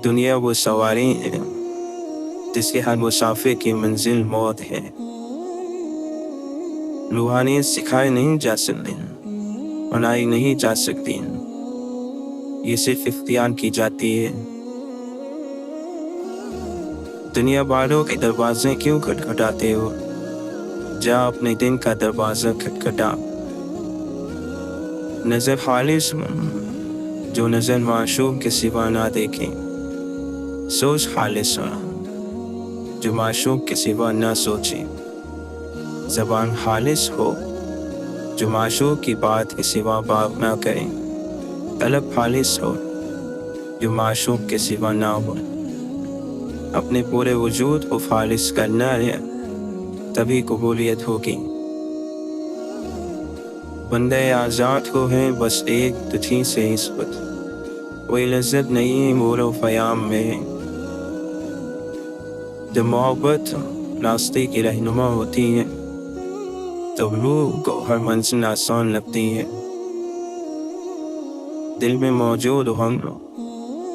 دنیا وہ سواری ہے جس کے ہر مسافر کی منزل موت ہے۔ روحانیت سکھائی نہیں جا سکتی، بنائی نہیں جا سکتی، یہ صرف اختیار کی جاتی ہے۔ دنیا والوں کے دروازے کیوں کھٹکھٹاتے ہو؟ جا اپنے دن کا دروازہ کھٹکھٹا۔ نظر خالص جو نظر معشوق کے سوا نہ دیکھے، سوچ خالص جو معشوق کے سوا نہ سوچے، زبان خالص ہو جو معشوق کی بات کے سوا بات نہ کرے، طلب خالص ہو جو معشوق کے سوا نہ ہو۔ اپنے پورے وجود کو خالص کرنا ہے، تبھی قبولیت ہوگی۔ بندے آزاد کو ہے بس ایک تجھی سے نسبت، کوئی لذت نہیں مور و فیام میں ہے۔ جب محبت راستے کی رہنما ہوتی ہے تو روح کو ہر منزل آسان لگتی ہے۔ دل میں موجود ہم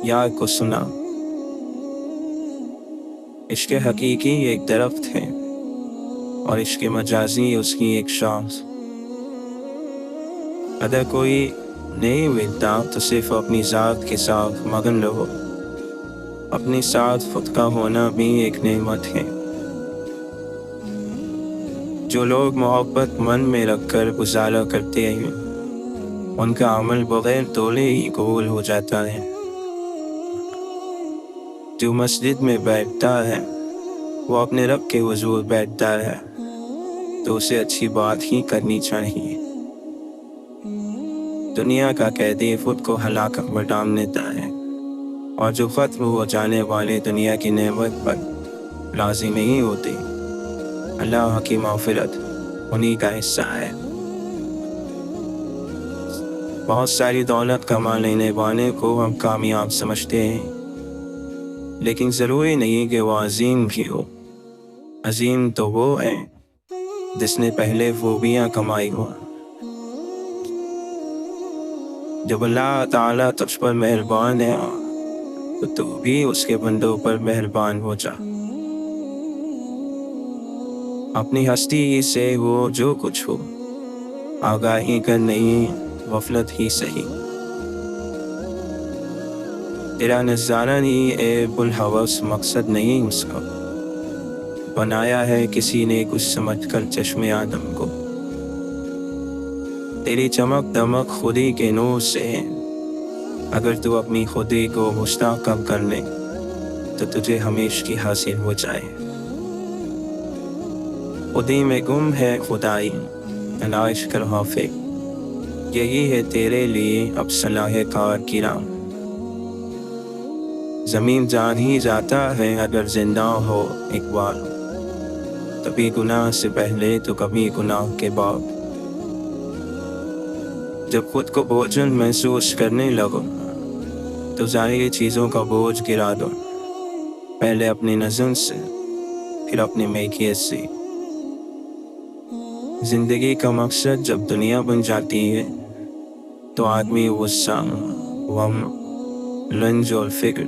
یار کو سنا، عشق حقیقی ایک درخت ہے اور عشق مجازی اس کی ایک شاخ۔ اگر کوئی نہیں ملتا تو صرف اپنی ذات کے ساتھ مگن رہو، اپنے ساتھ خود کا ہونا بھی ایک نعمت ہے۔ جو لوگ محبت من میں رکھ کر گزارا کرتے ہیں ان کا عمل بغیر تولے ہی قبول ہو جاتا ہے۔ جو مسجد میں بیٹھتا ہے وہ اپنے رب کے حضور بیٹھتا ہے تو اسے اچھی بات ہی کرنی چاہیے۔ دنیا کا قیدی خود کو ہلاکت میں ڈال دیتا ہے، اور جو ختم ہو جانے والے دنیا کی نعمت پر راضی نہیں ہوتے، اللہ کی مغفرت انہی کا حصہ ہے۔ بہت ساری دولت کما لینے والے کو ہم کامیاب سمجھتے ہیں، لیکن ضروری نہیں کہ وہ عظیم بھی ہو۔ عظیم تو وہ ہے جس نے پہلے خوبیاں کمائی ہو۔ جب اللہ تعالیٰ تجھ پر مہربان ہے تو بھی اس کے بندوں پر مہربان ہو جا۔ اپنی ہستی سے وہ جو کچھ ہو، آگاہی کر نہیں غفلت ہی سہی۔ تیرا نظارہ نہیں عیب الحوث مقصد نہیں اس کا، بنایا ہے کسی نے کچھ سمجھ کر چشم آدم کو۔ تیری چمک دمک خودی کے نور سے ہے، اگر تو اپنی خودی کو مستحکم کر لے تو تجھے ہمیشہ کی حاصل ہو جائے۔ خودی میں گم ہے خدائی تلاش کر حافظ، یہی ہے تیرے لیے اب صلاح کار کی راہ۔ زمین جان ہی جاتا ہے اگر زندہ ہو اقبال، کبھی گناہ سے پہلے تو کبھی گناہ کے بعد۔ جب خود کو بوجھل محسوس کرنے لگو تو ظاہری چیزوں کا بوجھ گرا دو، پہلے اپنی نظر سے پھر اپنی میکیت سے۔ زندگی کا مقصد جب دنیا بن جاتی ہے تو آدمی غصہ، غم، رنج اور فکر،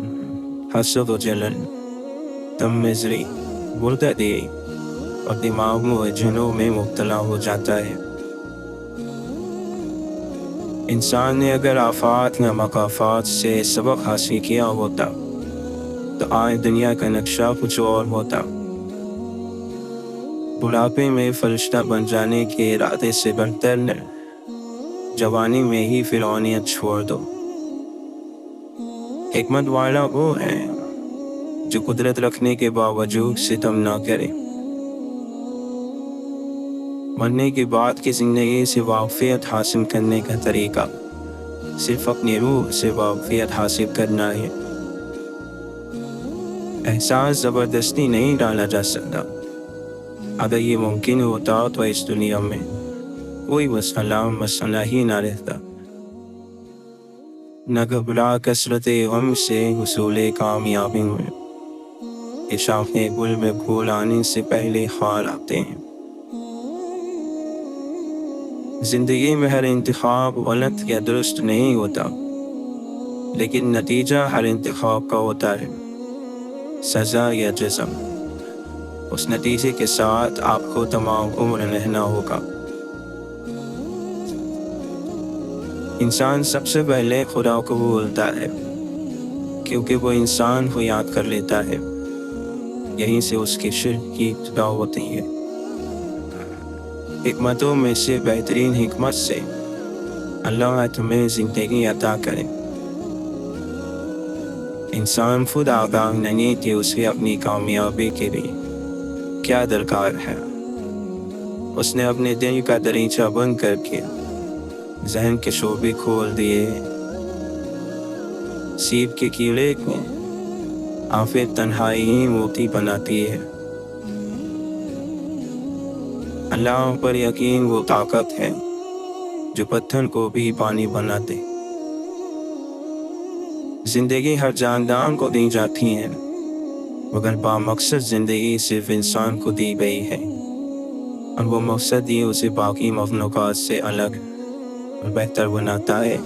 حسد و جلن، غم مزری، بردگی اور دماغ و جنوں میں مبتلا ہو جاتا ہے۔ انسان نے اگر آفات یا مقافات سے سبق حاصل کیا ہوتا تو آج دنیا کا نقشہ کچھ اور ہوتا۔ بڑھاپے میں فرشتہ بن جانے کے ارادے سے بہتر ہے جوانی میں ہی فرعونیت چھوڑ دو۔ حکمت والا وہ ہے جو قدرت رکھنے کے باوجود ستم نہ کرے۔ مرنے کے بعد کی زندگی سے واقفیت حاصل کرنے کا طریقہ صرف اپنی روح سے واقفیت حاصل کرنا ہے۔ احساس زبردستی نہیں ڈالا جا سکتا، اگر یہ ممکن ہوتا تو اس دنیا میں کوئی مسئلہ ہی نہ رہتا۔ نہ گھبرا کثرت غم سے حصول کامیابی میں، یہ شاخ گل میں پھول آنے سے پہلے خار آتے ہیں۔ زندگی میں ہر انتخاب غلط یا درست نہیں ہوتا، لیکن نتیجہ ہر انتخاب کا ہوتا ہے، سزا یا جزا۔ اس نتیجے کے ساتھ آپ کو تمام عمر رہنا ہوگا۔ انسان سب سے پہلے خدا کو بھولتا ہے، کیونکہ وہ انسان کو یاد کر لیتا ہے۔ یہیں سے اس کی شرک کی ابتدا ہوتی ہے۔ حکمتوں میں سے بہترین حکمت سے اللہ تمہیں زندگی عطا کرے۔ انسان خود آگاہ نہیں کہ اسے اپنی کامیابی کے لیے کیا درکار ہے۔ اس نے اپنے دل کا دریچہ بند کر کے ذہن کے شعبے کھول دیے۔ سیب کے کیڑے کو آفت تنہائی ہی موتی بناتی ہے۔ اللہ پر یقین وہ طاقت ہے جو پتھر کو بھی پانی بنا دے۔ زندگی ہر جاندار کو دی جاتی ہے، مگر بامقصد زندگی صرف انسان کو دی گئی ہے، اور وہ مقصد ہی اسے باقی مخلوقات سے الگ اور بہتر بناتا ہے۔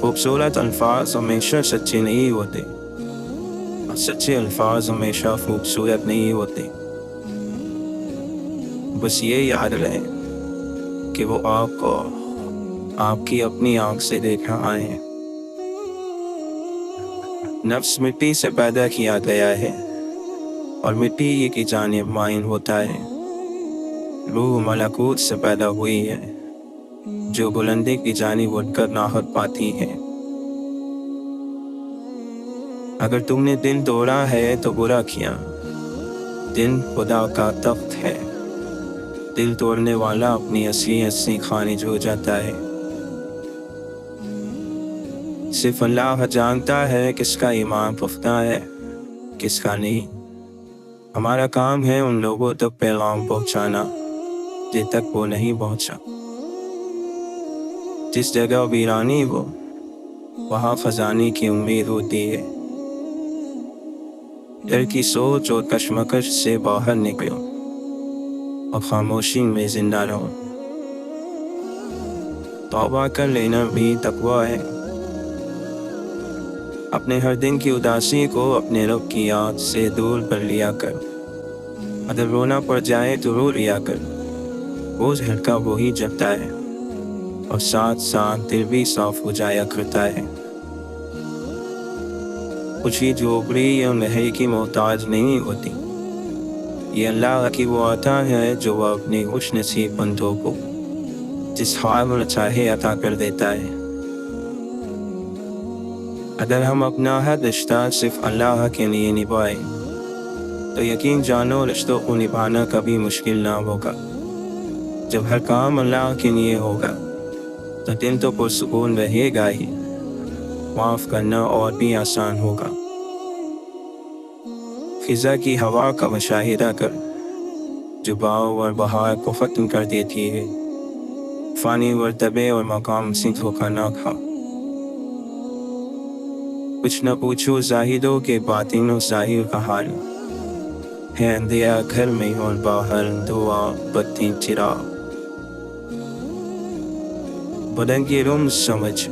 خوبصورت الفاظ ہمیشہ سچے نہیں ہوتے، اور سچے الفاظ ہمیشہ خوبصورت نہیں ہوتے۔ بس یہ یاد رہے کہ وہ آپ کو آپ کی اپنی آنکھ سے دیکھ رہا ہے۔ نفس مٹی سے پیدا کیا گیا ہے، اور مٹی ہی کی جانب مائل ہوتا ہے۔ روح ملکوت سے پیدا ہوئی ہے، جو بلندی کی جانب اٹھ کر راحت پاتی ہے۔ اگر تم نے دل توڑا ہے تو برا کیا۔ دل خدا کا تخت ہے۔ دل توڑنے والا اپنی اصلیت سے خارج ہو جاتا ہے۔ صرف اللہ جانتا ہے کس کا ایمان پختہ ہے، کس کا نہیں۔ ہمارا کام ہے ان لوگوں تک پیغام پہنچانا جن تک وہ نہیں پہنچا۔ جس جگہ ویرانی ہو وہاں خزانے کی امید ہوتی ہے۔ ڈر کی سوچ اور کشمکش سے باہر نکلو اور خاموشی میں زندہ رہو۔ توبہ کر لینا بھی تقویٰ ہے۔ اپنے ہر دن کی اداسی کو اپنے رب کی یاد سے دور کر لیا کر۔ اگر رونا پڑ جائے تو رو لیا کر۔ بوجھ ہلکا وہی جگتا ہے، اور ساتھ ساتھ دل بھی صاف ہو جایا کرتا ہے۔ خوشی جھوپڑی یا مہر کی محتاج نہیں ہوتی۔ یہ اللہ کی وہ عطا ہے جو وہ اپنے خوش نصیب بندوں کو جس حال میں چاہے عطا کر دیتا ہے۔ اگر ہم اپنا ہر رشتہ صرف اللہ کے لیے نبھائیں تو یقین جانو رشتوں کو نبھانا کبھی مشکل نہ ہوگا۔ جب ہر کام اللہ کے لیے ہوگا تو دل تو پرسکون رہے گا ہی، معاف کرنا اور بھی آسان ہوگا۔ فضا کی ہوا کا مشاہدہ کر جو باؤ اور بہار کو ختم کر دیتی ہے۔ فانی مرتبے اور مقام سے دھوکہ نہ کھا۔ کچھ نہ پوچھو زاہدوں کے باطن و ظاہر کا حال ہے، اندھیرا گھر میں اور باہر دعا بتی چراغ۔ بدن کی رمز سمجھ،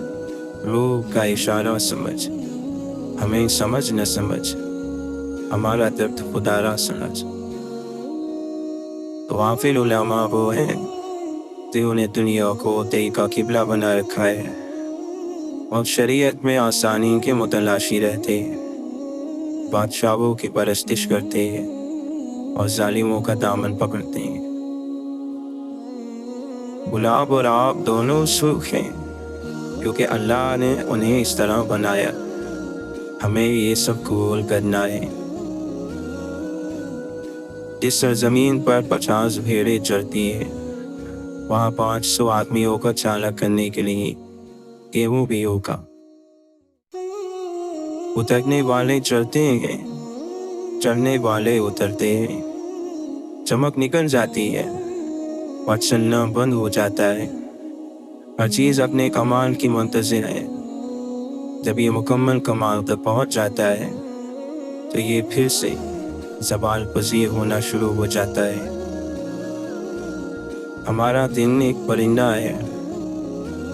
روح کا اشارہ سمجھ، ہمیں سمجھ نہ سمجھ، ہمارا درد خدا را سمجھ۔ تو غافل علماء وہ ہیں جنہوں نے دنیا کو دل کا قبلہ بنا رکھا ہے، اور شریعت میں آسانی کے متلاشی رہتے ہیں، بادشاہوں کی پرستش کرتے ہیں اور ظالموں کا دامن پکڑتے ہیں۔ گلاب اور آب دونوں سرخ ہیں کیونکہ اللہ نے انہیں اس طرح بنایا۔ ہمیں یہ سب قبول کرنا ہے۔ جس سرزمین پر 50 بھیڑیں چرتی ہیں وہاں 500 آدمیوں کا چالک کرنے کے لیے گیہوں بھی ہوگا۔ اترنے والے چڑھتے ہیں، چڑھنے والے اترتے ہیں۔ چمک نکل جاتی ہے اور چلنا بند ہو جاتا ہے۔ ہر چیز اپنے کمال کی منتظر ہے۔ جب یہ مکمل کمال تک پہنچ جاتا ہے تو یہ پھر سے زوال پذیر ہونا شروع ہو جاتا ہے۔ ہمارا دل ایک پرندہ ہے